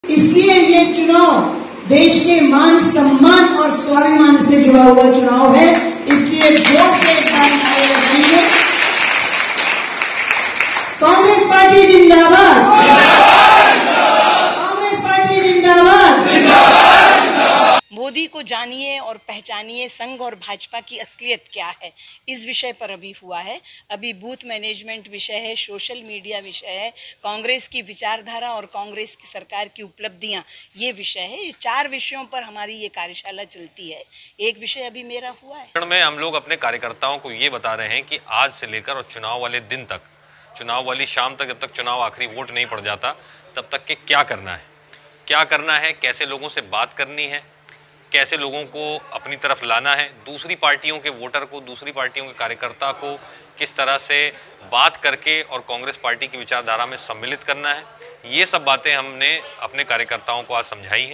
इसलिए ये चुनाव देश के मान सम्मान और स्वाभिमान से जुड़ा हुआ चुनाव है। इसलिए वोट से एक बार नारे लगाएंगे। कांग्रेस पार्टी जिंदाबाद, कांग्रेस पार्टी जिंदाबाद। मोदी को जानिए और पहचानिए, संघ और भाजपा की असलियत क्या है, इस विषय पर अभी हुआ है। अभी बूथ मैनेजमेंट विषय है, सोशल मीडिया विषय है, कांग्रेस की विचारधारा और कांग्रेस की सरकार की उपलब्धियां, ये विषय है। ये 4 विषयों पर हमारी ये कार्यशाला चलती है। एक विषय अभी मेरा हुआ है। में हम लोग अपने कार्यकर्ताओं को ये बता रहे हैं कि आज से लेकर और चुनाव वाले दिन तक, चुनाव वाली शाम तक, जब तक चुनाव आखिरी वोट नहीं पड़ जाता तब तक के क्या करना है, कैसे लोगों से बात करनी है, कैसे लोगों को अपनी तरफ लाना है, दूसरी पार्टियों के वोटर को, दूसरी पार्टियों के कार्यकर्ता को किस तरह से बात करके और कांग्रेस पार्टी की विचारधारा में सम्मिलित करना है। ये सब बातें हमने अपने कार्यकर्ताओं को आज समझाई हैं।